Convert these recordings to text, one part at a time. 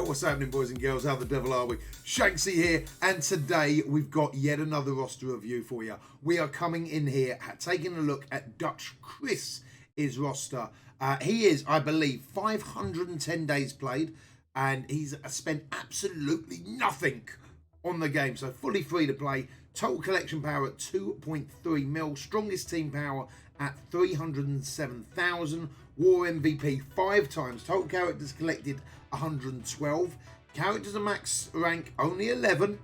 Yo, what's happening, boys and girls? How the devil are we? Shanksy here, and today we've got yet another roster review for you. We are coming in here, taking a look at DutchChris' roster. He is, I believe, 510 days played, and he's spent absolutely nothing on the game. So fully free to play. Total collection power at 2.3 mil. Strongest team power at 307,000. War MVP 5 times. Total characters collected 112. Characters and max rank only 11.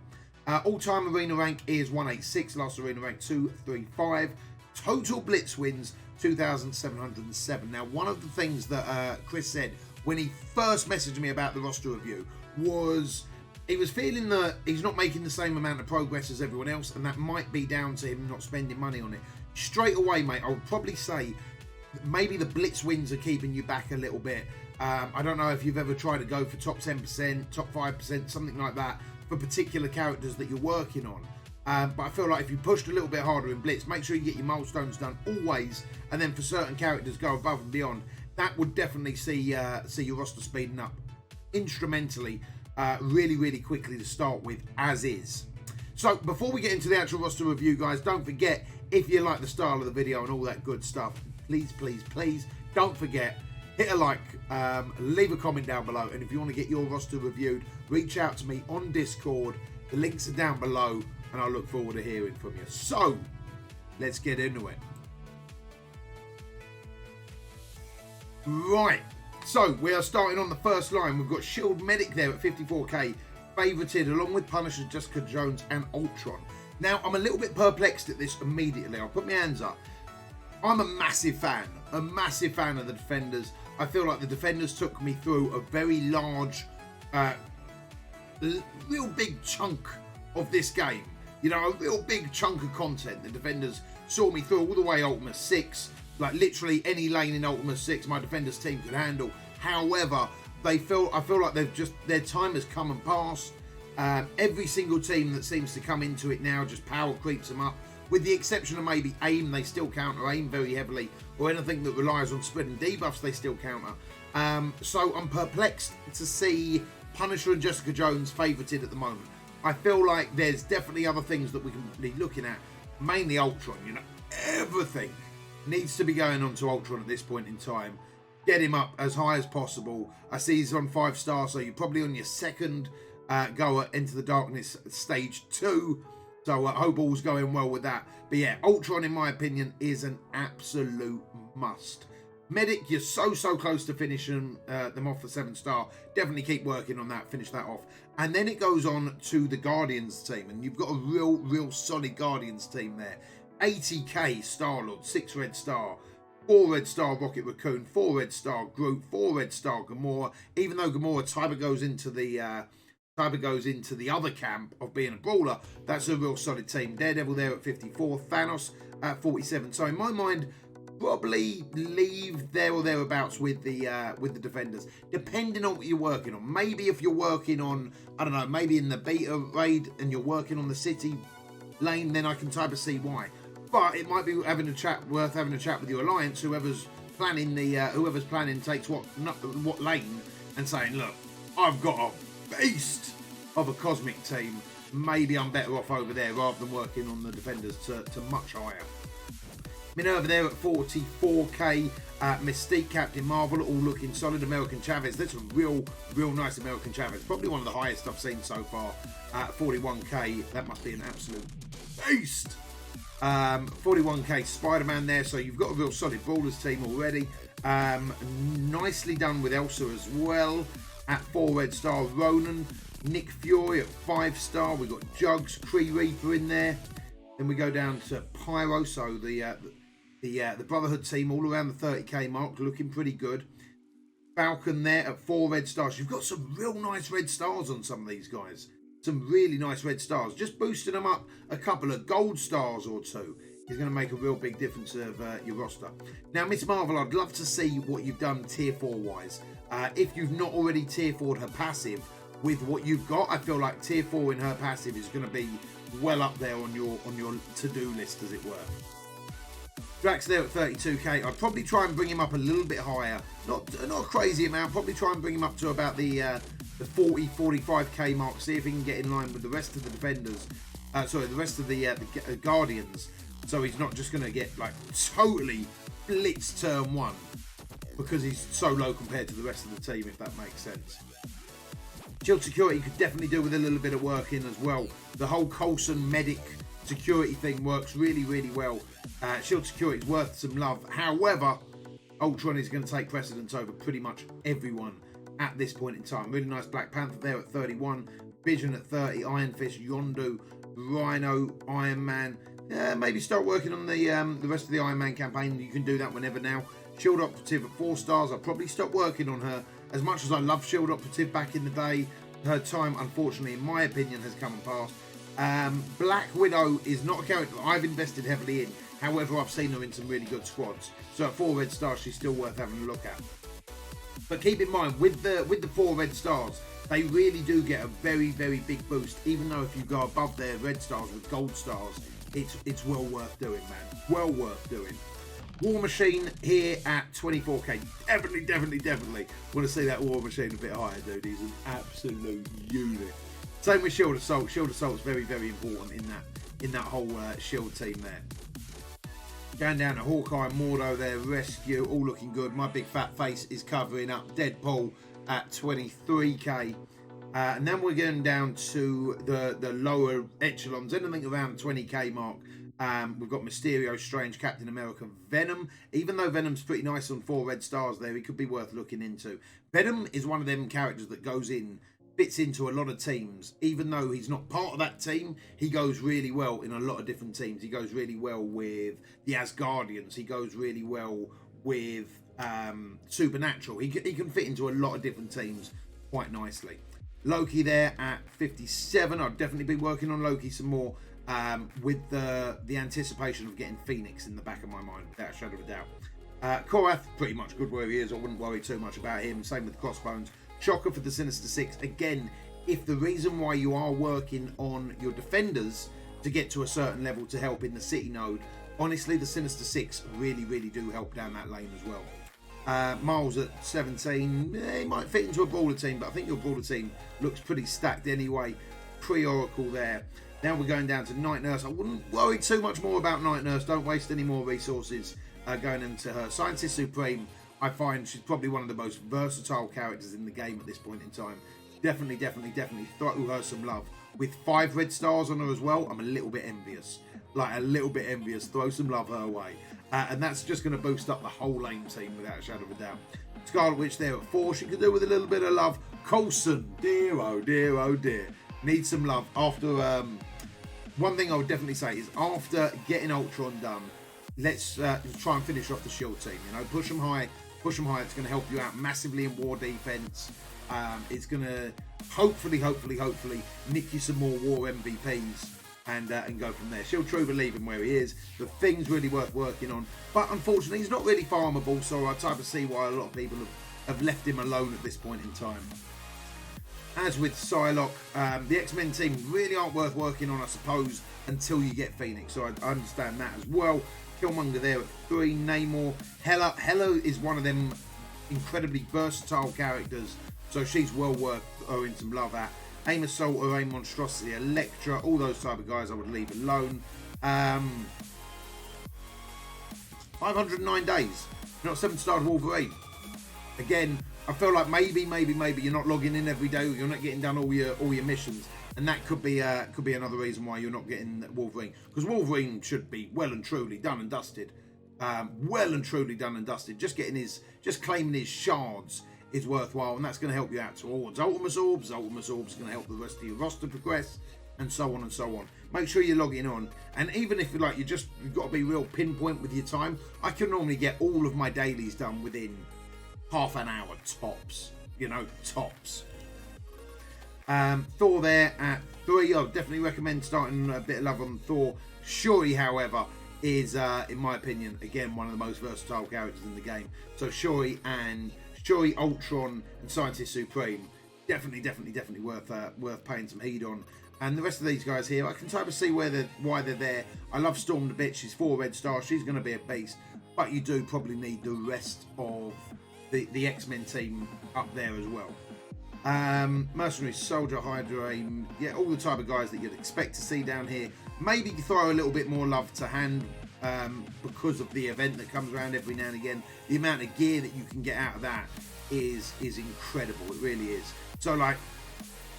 All-time arena rank is 186. Last arena rank 235. Total blitz wins 2,707. Now, one of the things that Chris said when he first messaged me about the roster review was he was feeling that he's not making the same amount of progress as everyone else, and that might be down to him not spending money on it. Straight away, mate, I would probably say maybe the blitz wins are keeping you back a little bit. I don't know if you've ever tried to go for top 10%, top 5%, something like that for particular characters that you're working on. But I feel like if you pushed a little bit harder in blitz, make sure you get your milestones done always, and then for certain characters go above and beyond. That would definitely see your roster speeding up instrumentally, really, really quickly to start with, as is. So before we get into the actual roster review, guys, don't forget, if you like the style of the video and all that good stuff, please, please, please don't forget, hit a like, leave a comment down below, and if you want to get your roster reviewed, reach out to me on Discord. The links are down below, and I look forward to hearing from you. So let's get into it. Right, so we are starting on the first line. We've got Shield Medic there at 54k, favorited along with Punisher, Jessica Jones, and Ultron. Now, I'm a little bit perplexed at this immediately. I'll put my hands up. I'm a massive fan of the Defenders. I feel like the Defenders took me through a very large, real big chunk of this game. You know, a real big chunk of content. The Defenders saw me through all the way Ultimate 6. Like, literally any lane in Ultimate 6 my Defenders team could handle. However, I feel like their time has come and passed. Every single team that seems to come into it now just power creeps them up. With the exception of maybe aim, they still counter aim very heavily, or anything that relies on spreading debuffs, they still counter. So I'm perplexed to see Punisher and Jessica Jones favorited at the moment. I feel like there's definitely other things that we can be looking at, mainly Ultron. You know, everything needs to be going on to Ultron at this point in time. Get him up as high as possible. I see he's on 5-star, so you're probably on your second go at Into the Darkness stage 2. So I hope all's going well with that. But yeah, Ultron, in my opinion, is an absolute must. Medic, you're so close to finishing them off for 7-star. Definitely keep working on that, finish that off. And then it goes on to the Guardians team, and you've got a real solid Guardians team there. 80k Star-Lord, 6 red star, 4 red star Rocket Raccoon, 4 red star Groot, 4 red star Gamora. Even though Gamora Tiber goes into the other camp of being a brawler, that's a real solid team. Daredevil there at 54, Thanos at 47. So in my mind, probably leave there or thereabouts with the Defenders, depending on what you're working on. Maybe if you're working on, I don't know, maybe in the beta raid and you're working on the city lane, then I can type of see why. But it might be worth having a chat with your alliance, whoever's planning takes what lane, and saying, look, I've got a beast of a cosmic team. Maybe I'm better off over there rather than working on the Defenders to much higher. Minerva there at 44k, Mystique, Captain Marvel, all looking solid. American Chavez, that's a real nice American Chavez. Probably one of the highest I've seen so far. 41k, that must be an absolute beast. 41k Spider-Man there, so you've got a real solid Brawlers team already. Nicely done with Elsa as well at 4 red star. Ronan, Nick Fury at 5-star. We've got Jugs, Kree Reaper in there. Then we go down to Pyro, so the Brotherhood team all around the 30k mark, looking pretty good. Falcon there at 4 red stars. You've got some real nice red stars on some of these guys. Some really nice red stars. Just boosting them up a couple of gold stars or two is going to make a real big difference of your roster. Now, Miss Marvel, I'd love to see what you've done tier 4 wise. If you've not already tier 4'd her passive with what you've got, I feel like tier 4 in her passive is going to be well up there on your to-do list, as it were. Drax there at 32k. I'd probably try and bring him up a little bit higher. Not a crazy amount. Probably try and bring him up to about the the 40-45k mark, see if he can get in line with the rest of the defenders, the rest of the Guardians, so he's not just going to get like totally blitzed turn 1 because he's so low compared to the rest of the team, if that makes sense. Shield security could definitely do with a little bit of work in as well. The whole Coulson medic security thing works really, really well. Shield security is worth some love. However, Ultron is going to take precedence over pretty much everyone at this point in time. Really nice Black Panther there at 31, Vision at 30, Iron Fist, Yondu, Rhino, Iron Man. Maybe start working on the rest of the Iron Man campaign. You can do that whenever now. Shield Operative at 4 stars. I'll probably stop working on her. As much as I love Shield Operative back in the day, her time, unfortunately, in my opinion, has come and passed. Black Widow is not a character that I've invested heavily in. However, I've seen her in some really good squads. So at 4 red stars, she's still worth having a look at. But keep in mind, with the 4 red stars, they really do get a very, very big boost. Even though if you go above their red stars with gold stars, it's well worth doing, man. Well worth doing. War Machine here at 24k. Definitely want to see that War Machine a bit higher, dude. He's an absolute unit. Same with Shield Assault. Shield Assault's very, very important in that whole Shield team there. Going down to Hawkeye and Mordo there, Rescue, all looking good. My big fat face is covering up Deadpool at 23k. And then we're getting down to the lower echelons, anything around 20k mark. We've got Mysterio, Strange, Captain America, Venom. Even though Venom's pretty nice on 4 red stars there, he could be worth looking into. Venom is one of them characters that fits into a lot of teams. Even though he's not part of that team, he goes really well in a lot of different teams. He goes really well with the Asgardians. He goes really well with Supernatural. He can fit into a lot of different teams quite nicely. Loki there at 57. I'll definitely be working on Loki some more. With the anticipation of getting Phoenix in the back of my mind, without a shadow of a doubt. Korath, pretty much good where he is. I wouldn't worry too much about him. Same with Crossbones. Shocker for the Sinister Six. Again, if the reason why you are working on your defenders to get to a certain level to help in the city node, honestly, the Sinister Six really, really do help down that lane as well. Miles at 17. He might fit into a brawler team, but I think your brawler team looks pretty stacked anyway. Pre-Oracle there. Now we're going down to Night Nurse. I wouldn't worry too much more about Night Nurse. Don't waste any more resources going into her. Scientist Supreme, I find she's probably one of the most versatile characters in the game at this point in time. Definitely throw her some love. With 5 red stars on her as well, I'm a little bit envious. Throw some love her way. And that's just going to boost up the whole lane team without a shadow of a doubt. Scarlet Witch there at 4. She could do with a little bit of love. Coulson, dear, oh dear. Needs some love. After one thing I would definitely say is after getting Ultron done, let's try and finish off the Shield team. You know, push them high. It's going to help you out massively in war defense. It's going to hopefully nick you some more war MVPs and go from there. Shield Trooper, leave him where he is. The thing's really worth working on, but unfortunately he's not really farmable. So I type to see why a lot of people have left him alone at this point in time. As with Psylocke, the X-Men team really aren't worth working on, I suppose, until you get Phoenix. So I understand that as well. Killmonger there at 3. Namor. Hela is one of them incredibly versatile characters, so she's well worth owing some love at. Aim Assault or Aim Monstrosity, Elektra, all those type of guys I would leave alone. 509 days. Not 7-star Wolverine. Again, I feel like maybe you're not logging in every day, or you're not getting done all your missions, and that could be another reason why you're not getting Wolverine. Because Wolverine should be well and truly done and dusted. Just claiming his shards is worthwhile, and that's going to help you out towards Ultimus Orbs. Ultimus Orbs going to help the rest of your roster progress, and so on and so on. Make sure you're logging on, and even if you've got to be real pinpoint with your time. I can normally get all of my dailies done within half an hour tops, tops. Thor there at 3. I would definitely recommend starting a bit of love on Thor. Shuri, however, is, in my opinion, again, one of the most versatile characters in the game. So Shuri, Ultron, and Scientist Supreme, definitely worth paying some heed on. And the rest of these guys here, I can type of see why they're there. I love Storm the Bitch. She's 4 red stars. She's going to be a beast. But you do probably need the rest of the X-Men team up there as well. Mercenary, Soldier, Hydra, yeah, all the type of guys that you'd expect to see down here. Maybe throw a little bit more love to hand because of the event that comes around every now and again. The amount of gear that you can get out of that is incredible. It really is. So, like,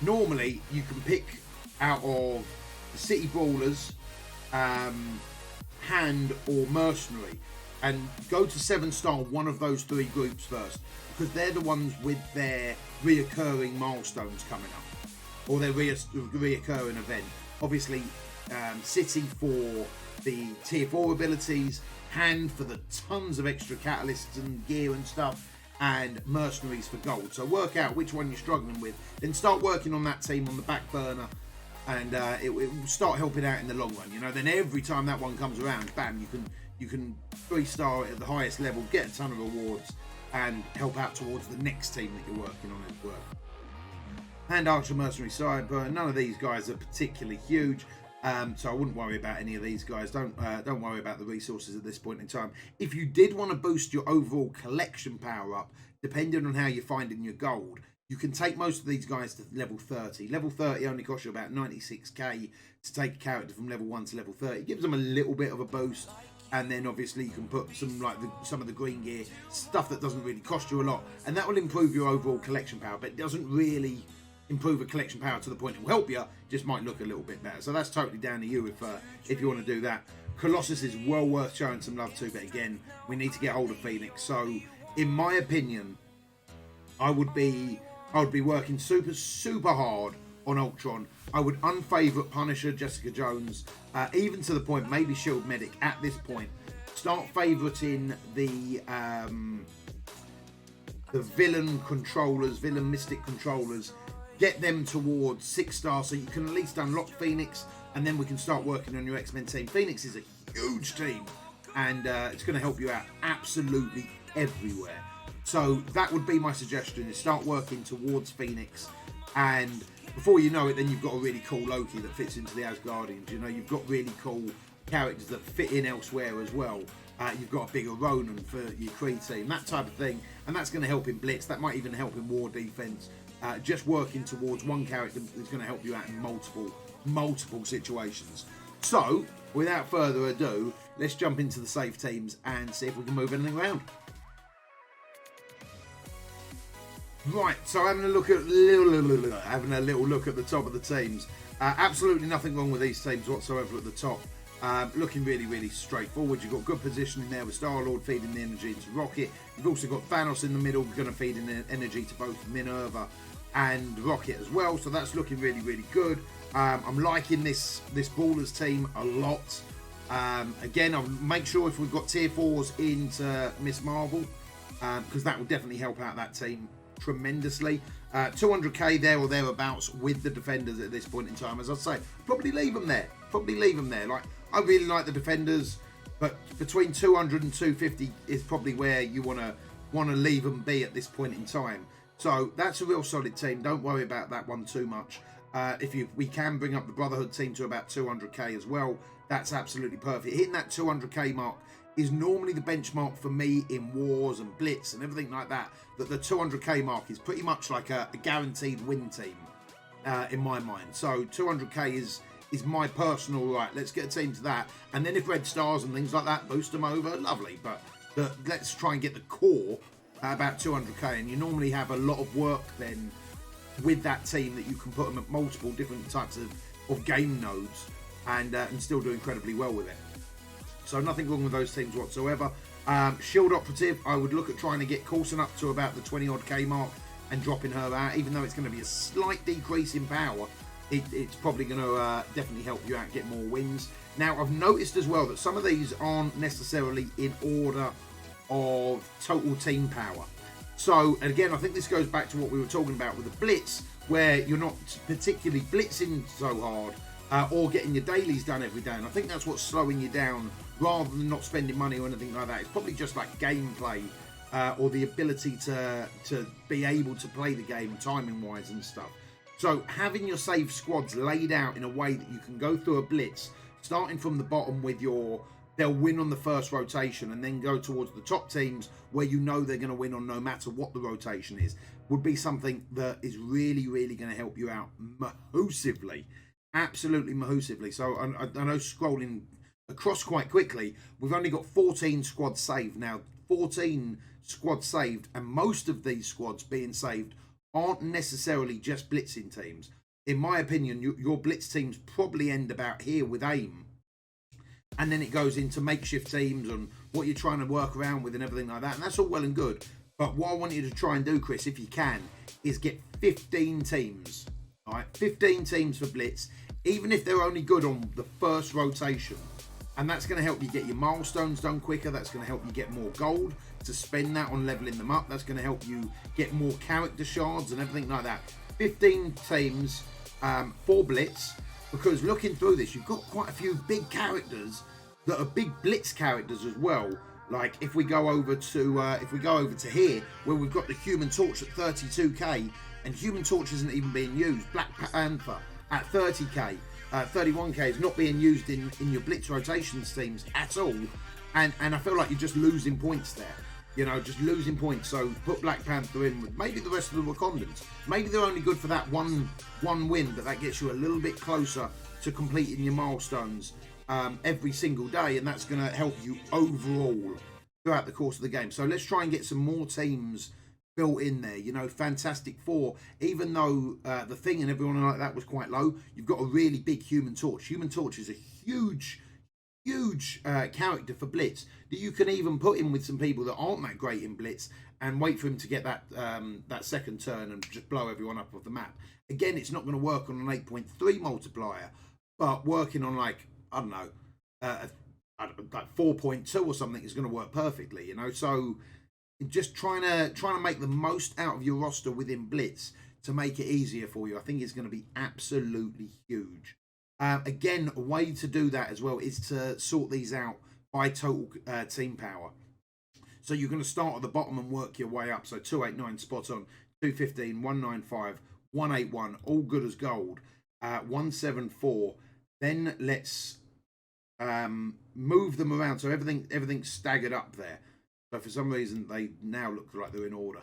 normally you can pick out of the City Brawlers, Hand or Mercenary, and go to 7-star one of those 3 groups first, because they're the ones with their reoccurring milestones coming up, or their reoccurring event. Obviously, City for the tier 4 abilities, Hand for the tons of extra catalysts and gear and stuff, and Mercenaries for gold. So work out which one you're struggling with, then start working on that team on the back burner, and it will start helping out in the long run. You know, then every time that one comes around, bam, you can 3-star it at the highest level, get a ton of rewards, and help out towards the next team that you're working on as well. And Archer, Mercenary, Cyber, none of these guys are particularly huge, so I wouldn't worry about any of these guys. Don't worry about the resources at this point in time. If you did want to boost your overall collection power up, depending on how you're finding your gold, you can take most of these guys to level 30. Level 30 only costs you about 96k to take a character from level 1 to level 30. It gives them a little bit of a boost, and then obviously you can put some some of the green gear, stuff that doesn't really cost you a lot, and that will improve your overall collection power, but it doesn't really improve a collection power to the point it will help you, just might look a little bit better. So that's totally down to you if you want to do that. Colossus is well worth showing some love to, but again, we need to get hold of Phoenix. So in my opinion, I would be working super hard on Ultron. I would unfavourite Punisher, Jessica Jones, even to the point maybe Shield Medic at this point. Start favouriting the villain controllers, villain mystic controllers. Get them towards 6-star so you can at least unlock Phoenix, and then we can start working on your X-Men team. Phoenix is a huge team, and it's going to help you out absolutely everywhere. So that would be my suggestion, is start working towards Phoenix, and before you know it, then you've got a really cool Loki that fits into the Asgardians. You know, you've got really cool characters that fit in elsewhere as well. You've got a bigger Ronan for your Kree team, that type of thing, and that's going to help in Blitz. That might even help in War Defense. Just working towards one character is going to help you out in multiple situations. So, without further ado, let's jump into the safe teams and see if we can move anything around. Right, so having a little look at the top of the teams. Absolutely nothing wrong with these teams whatsoever at the top. Looking really straightforward. You've got good positioning there with Star-Lord feeding the energy into Rocket. You've also got Thanos in the middle, going to feed in the energy to both Minerva and Rocket as well. So that's looking really good. I'm liking this Brawlers team a lot. Again, I'll make sure if we've got tier 4s into Miss Marvel, because that will definitely help out that team tremendously. 200k there or thereabouts with the defenders at this point in time. As I say, probably leave them there. Like, I really like the defenders, but between 200 and 250 is probably where you want to leave them be at this point in time. So that's a real solid team. Don't worry about that one too much. We can bring up the Brotherhood team to about 200k as well, that's absolutely perfect. Hitting that 200k mark is normally the benchmark for me in wars and blitz and everything like that. That the 200k mark is pretty much like a guaranteed win team in my mind. So 200k is my personal right. Let's get a team to that, and then if red stars and things like that boost them over, lovely. But let's try and get the core at about 200k, and you normally have a lot of work then with that team that you can put them at multiple different types of game nodes and still do incredibly well with it. So nothing wrong with those teams whatsoever. Shield Operative, I would look at trying to get Coulson up to about the 20 odd K mark and dropping her out. Even though it's going to be a slight decrease in power, it's probably going to definitely help you out get more wins. Now, I've noticed as well that some of these aren't necessarily in order of total team power. So, and again, I think this goes back to what we were talking about with the Blitz, where you're not particularly blitzing so hard or getting your dailies done every day. And I think that's what's slowing you down rather than not spending money or anything like that. It's probably just like gameplay or the ability to be able to play the game timing-wise and stuff. So having your save squads laid out in a way that you can go through a blitz, starting from the bottom with your they'll win on the first rotation and then go towards the top teams where you know they're going to win on no matter what the rotation is, would be something that is really, really going to help you out mahoosively. Absolutely mahoosively. So I know, scrolling across quite quickly, we've only got 14 squads saved. Now, 14 squads saved, and most of these squads being saved aren't necessarily just blitzing teams. In my opinion, your blitz teams probably end about here with aim. And then it goes into makeshift teams and what you're trying to work around with and everything like that. And that's all well and good. But what I want you to try and do, Chris, if you can, is get 15 teams. All right, 15 teams for blitz, even if they're only good on the first rotation. And that's going to help you get your milestones done quicker. That's going to help you get more gold to spend that on leveling them up. That's going to help you get more character shards and everything like that. 15 teams for blitz, because looking through this, you've got quite a few big characters that are big blitz characters as well. Like if we go over to here, where we've got the Human Torch at 32k, and Human Torch isn't even being used. Black Panther at 30k, 31k is not being used in your blitz rotation teams at all, and I feel like you're just losing points there. You know, just losing points. So put Black Panther in with maybe the rest of the Wakandans. Maybe they're only good for that one win, but that gets you a little bit closer to completing your milestones every single day, and that's going to help you overall throughout the course of the game. So let's try and get some more teams built in there. You know, Fantastic Four, even though the Thing and everyone like that was quite low, you've got a really big Human Torch. Human Torch is a huge character for blitz that you can even put in with some people that aren't that great in blitz and wait for him to get that second turn and just blow everyone up off the map. Again, it's not going to work on an 8.3 multiplier, but working on like, I don't know, like 4.2 or something is going to work perfectly, you know. So just trying to make the most out of your roster within blitz to make it easier for you, I think is going to be absolutely huge. Again, a way to do that as well is to sort these out by total team power. So you're going to start at the bottom and work your way up. So 289 spot on, 215, 195, 181, all good as gold. 174. Then let's move them around so everything's staggered up there. So for some reason they now look like they're in order.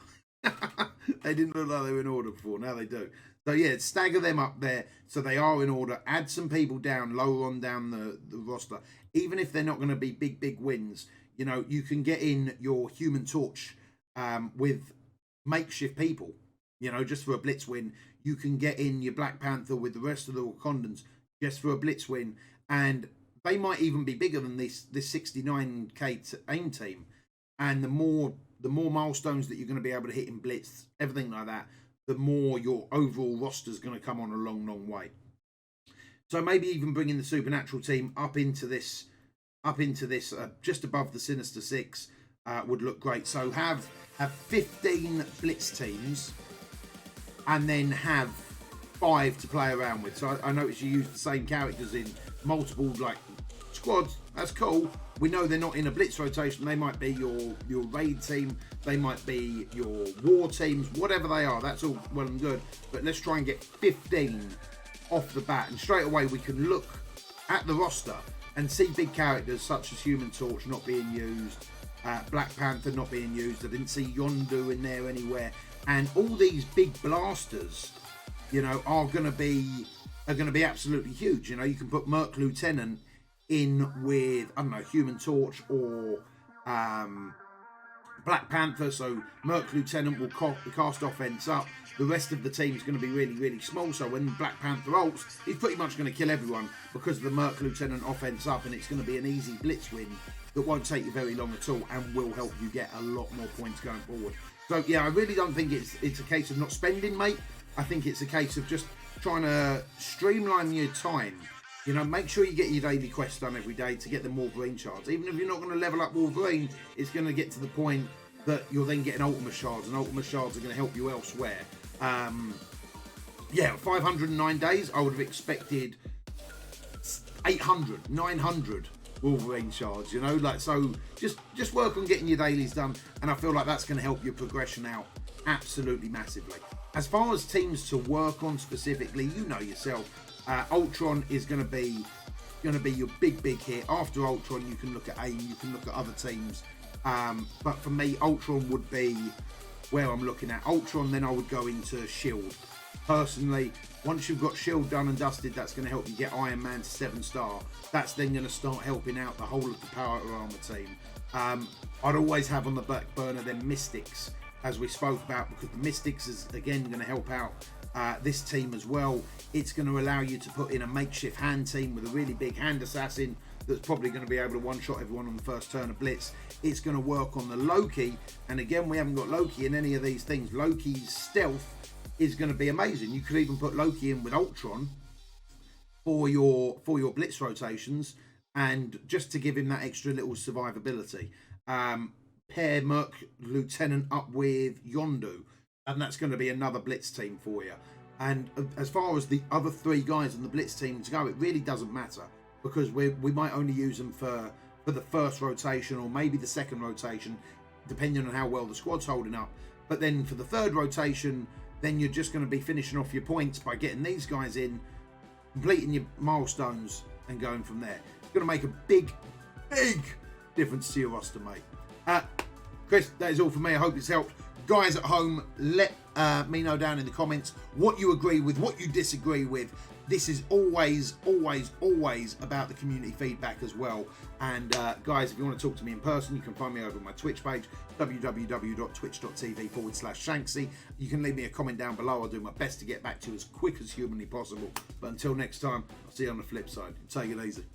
They didn't look like they were in order before. Now they do. So yeah, stagger them up there so they are in order. Add some people down, lower on down the roster. Even if they're not going to be big wins, you know, you can get in your Human Torch with makeshift people. You know, just for a blitz win. You can get in your Black Panther with the rest of the Wakandans just for a blitz win. And they might even be bigger than this 69k aim team. And the more milestones that you're going to be able to hit in blitz, everything like that, the more your overall roster is going to come on a long way. So maybe even bringing the Supernatural team up into this, just above the Sinister Six would look great. So have 15 blitz teams, and then have 5 to play around with. So I noticed you use the same characters in multiple like squads. That's cool. We know they're not in a blitz rotation. They might be your raid team. They might be your war teams. Whatever they are, that's all well and good. But let's try and get 15 off the bat. And straight away we can look at the roster and see big characters such as Human Torch not being used, Black Panther not being used. I didn't see Yondu in there anywhere. And all these big blasters, you know, are going to be absolutely huge. You know, you can put Merc Lieutenant in with, I don't know, Human Torch or Black Panther, so Merc Lieutenant will cast offense up. The rest of the team is going to be really small, so when Black Panther ults, he's pretty much going to kill everyone because of the Merc Lieutenant offense up, and it's going to be an easy blitz win that won't take you very long at all and will help you get a lot more points going forward. So yeah, I really don't think it's a case of not spending, mate. I think it's a case of just trying to streamline your time. You know, make sure you get your daily quests done every day to get the Wolverine shards. Even if you're not going to level up Wolverine, it's going to get to the point that you're then getting Ultimate shards, and Ultimate shards are going to help you elsewhere. Yeah, 509 days, I would have expected 800, 900 Wolverine shards, you know, like, so just work on getting your dailies done, and I feel like that's going to help your progression out absolutely massively. As far as teams to work on specifically, you know yourself, Ultron is going to be going to be your big hit. After Ultron, you can look at AIM, you can look at other teams. But for me, Ultron would be where I'm looking at. Ultron, then I would go into Shield. Personally, once you've got Shield done and dusted, that's going to help you get Iron Man to 7-star. That's then going to start helping out the whole of the Power Armor team. I'd always have on the back burner then Mystics, as we spoke about, because the Mystics is again going to help out this team as well. It's going to allow you to put in a makeshift hand team with a really big hand assassin that's probably going to be able to one-shot everyone on the first turn of Blitz. It's going to work on the Loki, and again, we haven't got Loki in any of these things. Loki's stealth is going to be amazing. You could even put Loki in with Ultron for your Blitz rotations, and just to give him that extra little survivability. Pair Merc Lieutenant up with Yondu, and that's going to be another Blitz team for you. And as far as the other 3 guys on the Blitz team to go, it really doesn't matter, because we might only use them for the first rotation or maybe the second rotation, depending on how well the squad's holding up. But then for the third rotation, then you're just going to be finishing off your points by getting these guys in, completing your milestones, and going from there. It's going to make a big difference to your roster, mate. Chris, that is all for me. I hope it's helped. Guys at home, let me know down in the comments what you agree with, what you disagree with. This is always about the community feedback as well. And guys, if you want to talk to me in person, you can find me over on my Twitch page, www.twitch.tv/Shanksy. You can leave me a comment down below. I'll do my best to get back to you as quick as humanly possible. But until next time, I'll see you on the flip side. Take it easy.